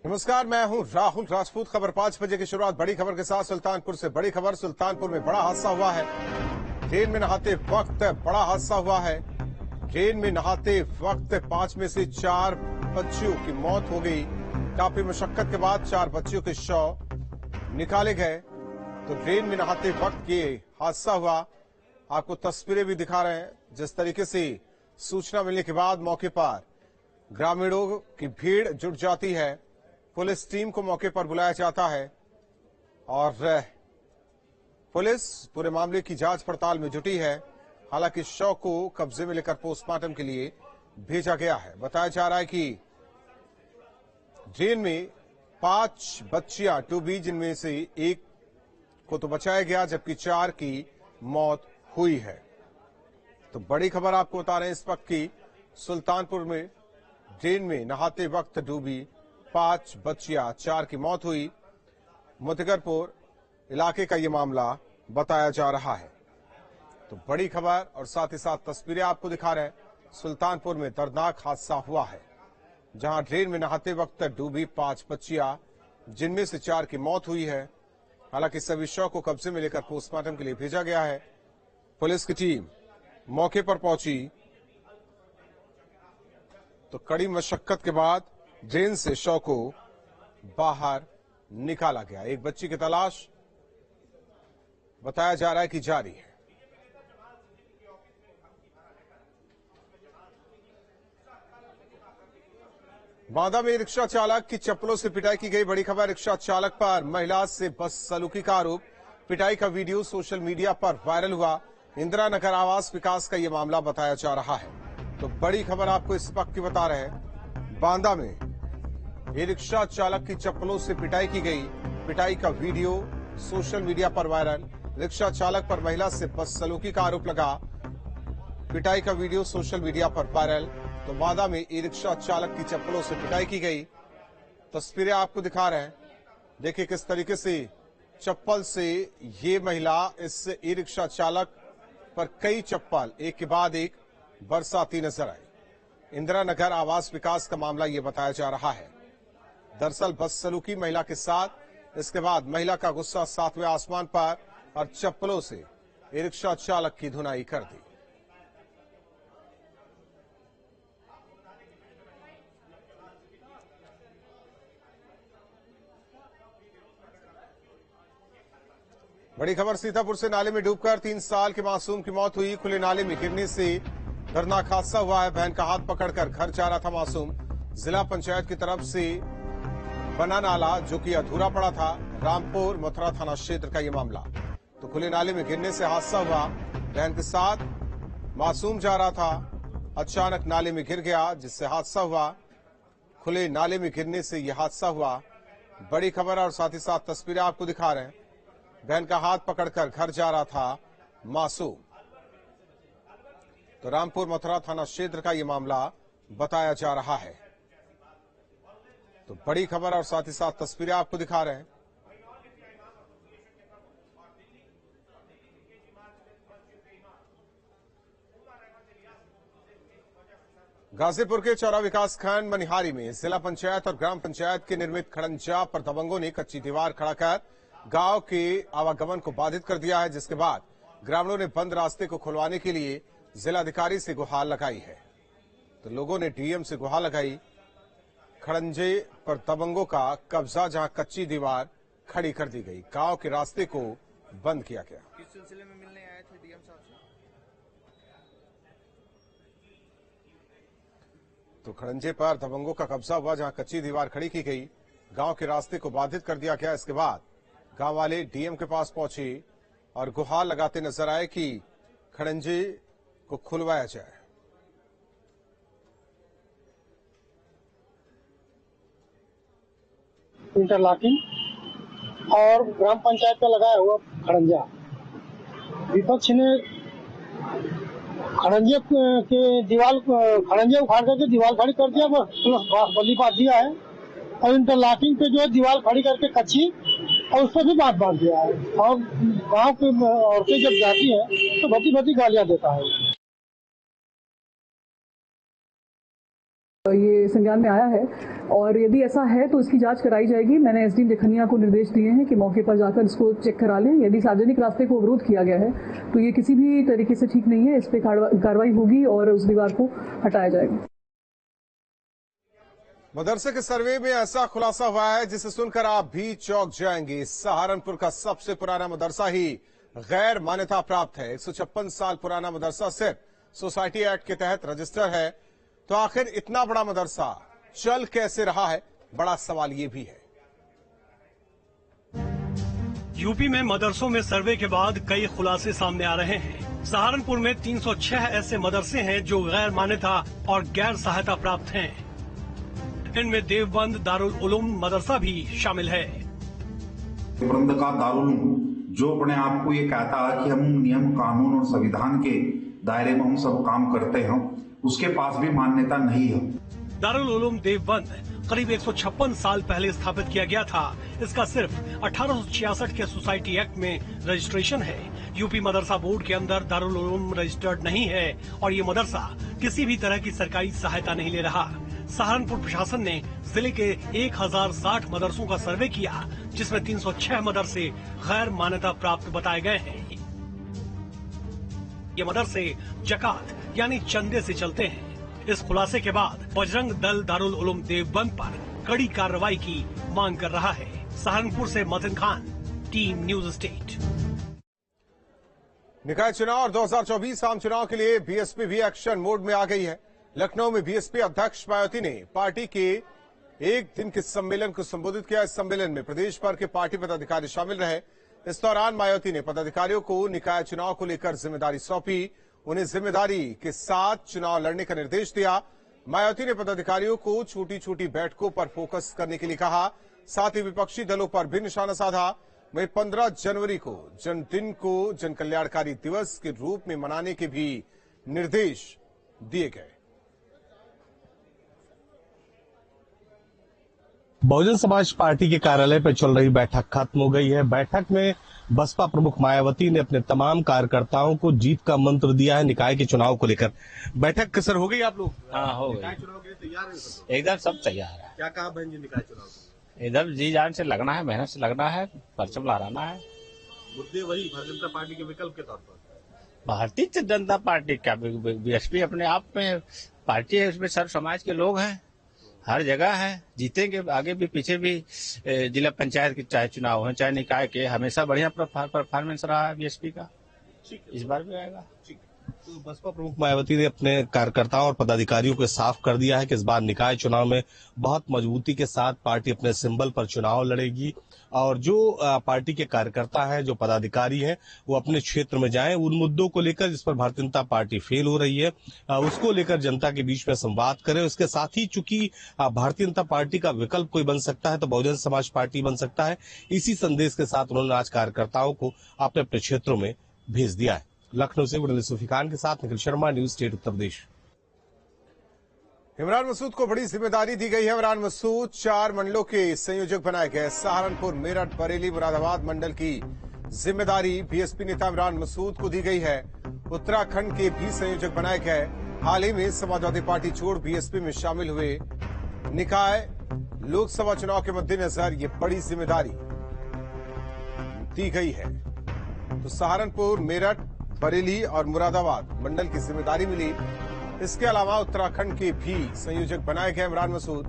नमस्कार, मैं हूं राहुल राजपूत। खबर 5 बजे की शुरुआत बड़ी खबर के साथ सुल्तानपुर से। बड़ी खबर, सुल्तानपुर में बड़ा हादसा हुआ है। ट्रेन में नहाते वक्त बड़ा हादसा हुआ है। ट्रेन में नहाते वक्त 5 में से 4 बच्चियों की मौत हो गई। काफी मशक्कत के बाद 4 बच्चियों के शव निकाले गए। तो ट्रेन में नहाते वक्त ये हादसा हुआ। आपको तस्वीरें भी दिखा रहे हैं। जिस तरीके से सूचना मिलने के बाद मौके पर ग्रामीणों की भीड़ जुट जाती है। पुलिस टीम को मौके पर बुलाया जाता है और पुलिस पूरे मामले की जांच पड़ताल में जुटी है। हालांकि शव को कब्जे में लेकर पोस्टमार्टम के लिए भेजा गया है। बताया जा रहा है कि ट्रेन में 5 बच्चियां डूबी, जिनमें से एक को तो बचाया गया, जबकि 4 की मौत हुई है। तो बड़ी खबर आपको बता रहे हैं इस वक्त की सुल्तानपुर में ट्रेन में नहाते वक्त डूबी 5 बच्चियां, 4 की मौत हुई। मुजफ्फरपुर इलाके का ये मामला बताया जा रहा है। तो बड़ी खबर और साथ ही साथ तस्वीरें आपको दिखा रहे हैं। सुल्तानपुर में दर्दनाक हादसा हुआ है, जहां ट्रेन में नहाते वक्त डूबी 5 बच्चियां, जिनमें से 4 की मौत हुई है। हालांकि सभी शव को कब्जे में लेकर पोस्टमार्टम के लिए भेजा गया है। पुलिस की टीम मौके पर पहुंची तो कड़ी मशक्कत के बाद ट्रेन से शव को बाहर निकाला गया। एक बच्ची की तलाश बताया जा रहा है कि जारी है। बांदा में रिक्शा चालक की चप्पलों से पिटाई की गई। बड़ी खबर, रिक्शा चालक पर महिला से बदसलूकी का आरोप। पिटाई का वीडियो सोशल मीडिया पर वायरल हुआ। इंदिरा नगर आवास विकास का यह मामला बताया जा रहा है। तो बड़ी खबर आपको इस वक्त की बता रहे हैं। बांदा में ये रिक्शा चालक की चप्पलों से पिटाई की गई। पिटाई का वीडियो सोशल मीडिया पर वायरल। रिक्शा चालक पर महिला से बदसलूकी का आरोप लगा। पिटाई का वीडियो सोशल मीडिया पर वायरल। तो बांदा में ई रिक्शा चालक की चप्पलों से पिटाई की गई। तस्वीरें आपको दिखा रहे हैं। देखिए किस तरीके से चप्पल से ये महिला इस ई रिक्शा चालक पर कई चप्पल एक के बाद एक बरसाती नजर आई। इंदिरा नगर आवास विकास का मामला ये बताया जा रहा है। दरअसल बदसलूकी महिला के साथ, इसके बाद महिला का गुस्सा 7वें आसमान पर और चप्पलों से ई रिक्शा चालक की धुनाई कर दी। बड़ी खबर, सीतापुर से नाले में डूबकर 3 साल के मासूम की मौत हुई। खुले नाले में गिरने से दर्दनाक हादसा हुआ है। बहन का हाथ पकड़कर घर जा रहा था मासूम। जिला पंचायत की तरफ से बना नाला जो कि अधूरा पड़ा था। रामपुर मथुरा थाना क्षेत्र का यह मामला। तो खुले नाले में गिरने से हादसा हुआ। बहन के साथ मासूम जा रहा था, अचानक नाले में गिर गया, जिससे हादसा हुआ। खुले नाले में गिरने से यह हादसा हुआ। बड़ी खबर और साथ ही साथ तस्वीरें आपको दिखा रहे हैं। बहन का हाथ पकड़कर घर जा रहा था मासूम। तो रामपुर मथुरा थाना क्षेत्र का यह मामला बताया जा रहा है। तो बड़ी खबर और साथ ही साथ तस्वीरें आपको दिखा रहे हैं। गाजीपुर के चौरा विकासखंड मनिहारी में जिला पंचायत और ग्राम पंचायत के निर्मित खड़ंजा पर दबंगों ने कच्ची दीवार खड़ा कर गांव के आवागमन को बाधित कर दिया है, जिसके बाद ग्रामीणों ने बंद रास्ते को खुलवाने के लिए जिलाधिकारी से गुहार लगाई है। तो लोगों ने डीएम से गुहार लगाई। खड़ंजे पर दबंगों का कब्जा, जहां कच्ची दीवार खड़ी कर दी गई। गांव के रास्ते को बंद किया गया। किस सिलसिले में मिलने आए थे डीएम साहब से? तो खड़ंजे पर दबंगों का कब्जा हुआ, जहां कच्ची दीवार खड़ी की गई। गांव के रास्ते को बाधित कर दिया गया। इसके बाद गांव वाले डीएम के पास पहुंचे और गुहार लगाते नजर आए कि खड़ंजे को खुलवाया जाए। इंटरलॉकिंग और ग्राम पंचायत का लगाया हुआ खड़ंजा, विपक्ष ने खड़ंजे के दीवार खड़ंजे उखाड़ करके दीवार खड़ी कर दिया, बस बली बांध दिया है। और इंटरलॉकिंग पे जो है दीवार खड़ी करके कच्ची और उस पर भी बांध दिया है। और गांव की औरतें जब जाती है तो भती भती गालियां देता है। ये संज्ञान में आया है और यदि ऐसा है तो इसकी जांच कराई जाएगी। मैंने एसडीएम जखनिया को निर्देश दिए हैं कि मौके पर जाकर इसको चेक करा लें। यदि सार्वजनिक रास्ते को अवरोध किया गया है तो ये किसी भी तरीके से ठीक नहीं है। इस पे कार्रवाई होगी और उस दीवार को हटाया जाएगा। मदरसे के सर्वे में ऐसा खुलासा हुआ है जिसे सुनकर आप भी चौंक जाएंगे। सहारनपुर का सबसे पुराना मदरसा ही गैर मान्यता प्राप्त है। 156 साल पुराना मदरसा सिर्फ सोसाइटी एक्ट के तहत रजिस्टर है। तो आखिर इतना बड़ा मदरसा चल कैसे रहा है, बड़ा सवाल ये भी है। यूपी में मदरसों में सर्वे के बाद कई खुलासे सामने आ रहे हैं। सहारनपुर में 306 ऐसे मदरसे हैं जो गैर मान्यता और गैर सहायता प्राप्त हैं। इनमें देवबंद दारुल उलूम मदरसा भी शामिल है। देवबंद का दारुल जो अपने आप को ये कहता है कि हम नियम कानून और संविधान के दायरे में हम सब काम करते हैं, उसके पास भी मान्यता नहीं है। दारुल उलूम देवबंद करीब 156 साल पहले स्थापित किया गया था। इसका सिर्फ 1866 के सोसाइटी एक्ट में रजिस्ट्रेशन है। यूपी मदरसा बोर्ड के अंदर दारुल उलूम रजिस्टर्ड नहीं है और ये मदरसा किसी भी तरह की सरकारी सहायता नहीं ले रहा। सहारनपुर प्रशासन ने जिले के 1060 मदरसों का सर्वे किया, जिसमें 306 मदरसे गैर मान्यता प्राप्त बताए गए हैं। ये मदरसे जकात यानी चंदे से चलते हैं। इस खुलासे के बाद बजरंग दल दारुल उलूम देवबंद पर कड़ी कार्रवाई की मांग कर रहा है। सहारनपुर से मतिन खान, टीम न्यूज स्टेट। निकाय चुनाव और 2024 आम चुनाव के लिए बीएसपी भी एक्शन मोड में आ गई है। लखनऊ में बीएसपी अध्यक्ष मायावती ने पार्टी के एक दिन के सम्मेलन को संबोधित किया। इस सम्मेलन में प्रदेश भर के पार्टी पदाधिकारी शामिल रहे। इस दौरान मायावती ने पदाधिकारियों को निकाय चुनाव को लेकर जिम्मेदारी सौंपी। उन्हें जिम्मेदारी के साथ चुनाव लड़ने का निर्देश दिया। मायावती ने पदाधिकारियों को छोटी छोटी बैठकों पर फोकस करने के लिए कहा। साथ ही विपक्षी दलों पर भी निशाना साधा। वहीं 15 जनवरी को जन्मदिन को जन कल्याणकारी दिवस के रूप में मनाने के भी निर्देश दिए गए। बहुजन समाज पार्टी के कार्यालय पर चल रही बैठक खत्म हो गई है। बैठक में बसपा प्रमुख मायावती ने अपने तमाम कार्यकर्ताओं को जीत का मंत्र दिया है निकाय के चुनाव को लेकर। बैठक कसर हो गई आप लोग? हाँ, हो गई। निकाय चुनाव के लिए तैयार है? एकदम सब तैयार है। क्या कहा बहन जी निकाय चुनाव? इधर जी जान से लगना है, मेहनत से लगना है, परचम लहराना है। मुद्दे वही भारतीय जनता पार्टी के विकल्प के तौर पर। भारतीय जनता पार्टी क्या बीएसपी अपने आप में पार्टी है, उसमें सर्व समाज के लोग हैं, हर जगह है, जीतेंगे। आगे भी पीछे भी जिला पंचायत के चाहे चुनाव हो चाहे निकाय के, हमेशा बढ़िया परफॉर्मेंस रहा है बीएसपी का। इस बार भी आएगा। तो बसपा प्रमुख मायावती ने अपने कार्यकर्ताओं और पदाधिकारियों को साफ कर दिया है कि इस बार निकाय चुनाव में बहुत मजबूती के साथ पार्टी अपने सिंबल पर चुनाव लड़ेगी और जो पार्टी के कार्यकर्ता हैं, जो पदाधिकारी हैं, वो अपने क्षेत्र में जाएं, उन मुद्दों को लेकर जिस पर भारतीय जनता पार्टी फेल हो रही है उसको लेकर जनता के बीच में संवाद करें। उसके साथ ही चूंकि भारतीय जनता पार्टी का विकल्प कोई बन सकता है तो बहुजन समाज पार्टी बन सकता है। इसी संदेश के साथ उन्होंने आज कार्यकर्ताओं को अपने अपने क्षेत्रों में भेज दिया है। लखनऊ से वडली सूफी खान के साथ निखिल शर्मा, न्यूज स्टेट उत्तर प्रदेश। इमरान मसूद को बड़ी जिम्मेदारी दी गई है। इमरान मसूद 4 मंडलों के संयोजक बनाए गए। सहारनपुर, मेरठ, बरेली, मुरादाबाद मंडल की जिम्मेदारी बीएसपी नेता इमरान मसूद को दी गई है। उत्तराखंड के भी संयोजक बनाए गए। हाल ही में समाजवादी पार्टी छोड़ बीएसपी में शामिल हुए। निकाय लोकसभा चुनाव के मद्देनजर ये बड़ी जिम्मेदारी दी गई है। तो सहारनपुर, मेरठ, बरेली और मुरादाबाद मंडल की जिम्मेदारी मिली। इसके अलावा उत्तराखंड के भी संयोजक बनाए गए इमरान मसूद।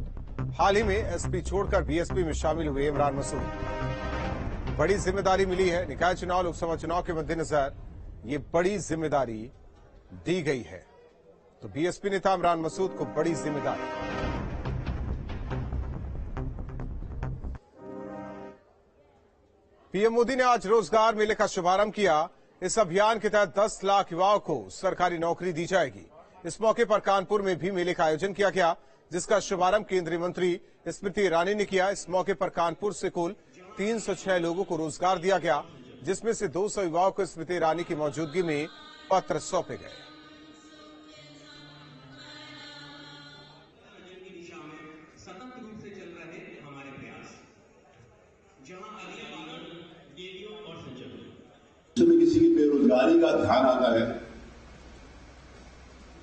हाल ही में एसपी छोड़कर बीएसपी में शामिल हुए इमरान मसूद। बड़ी जिम्मेदारी मिली है। निकाय चुनाव, लोकसभा चुनाव के मद्देनजर ये बड़ी जिम्मेदारी दी गई है। तो बीएसपी नेता इमरान मसूद को बड़ी जिम्मेदारी। पीएम मोदी ने आज रोजगार मेले का शुभारंभ किया। इस अभियान के तहत 10 लाख युवाओं को सरकारी नौकरी दी जाएगी। इस मौके पर कानपुर में भी मेले का आयोजन किया गया, जिसका शुभारंभ केंद्रीय मंत्री स्मृति ईरानी ने किया। इस मौके पर कानपुर से कुल 306 लोगों को रोजगार दिया गया, जिसमें से 200 युवाओं को स्मृति ईरानी की मौजूदगी में पत्र सौंपे गए। किसी की बेरोजगारी का ध्यान आता है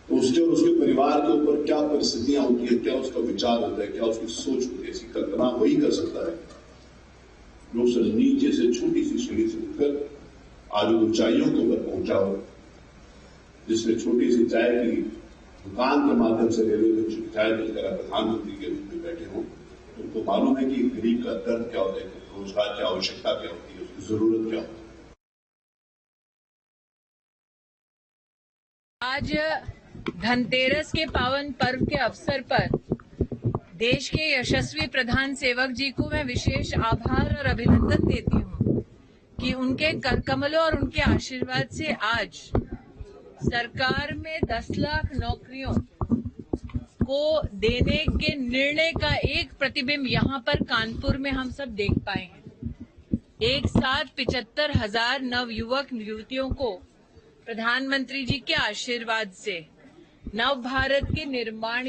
तो उसके और उसके परिवार के ऊपर क्या परिस्थितियां होती है, क्या उसका विचार होता है, क्या उसकी सोच होती है, इसकी कल्पना वही कर सकता है जो उस नीचे से छोटी सी सीढ़ी से उठकर आज ऊंचाइयों के ऊपर पहुंचा हो, जिसने छोटी सी चाय की दुकान के माध्यम से रेलवे में चाय देकर प्रधानमंत्री के रूप में बैठे हों। उनको मालूम है कि गरीब का दर्द क्या होता है, रोजगार की आवश्यकता क्या होती है, उसकी जरूरत क्या होती है। आज धनतेरस के पावन पर्व के अवसर पर देश के यशस्वी प्रधान सेवक जी को मैं विशेष आभार और अभिनंदन देती हूँ कि उनके करकमलों और उनके आशीर्वाद से आज सरकार में 10 लाख नौकरियों को देने के निर्णय का एक प्रतिबिंब यहाँ पर कानपुर में हम सब देख पाए हैं। एक साथ 75,000 नव युवक युवतियों को प्रधानमंत्री जी के आशीर्वाद से नव भारत के निर्माण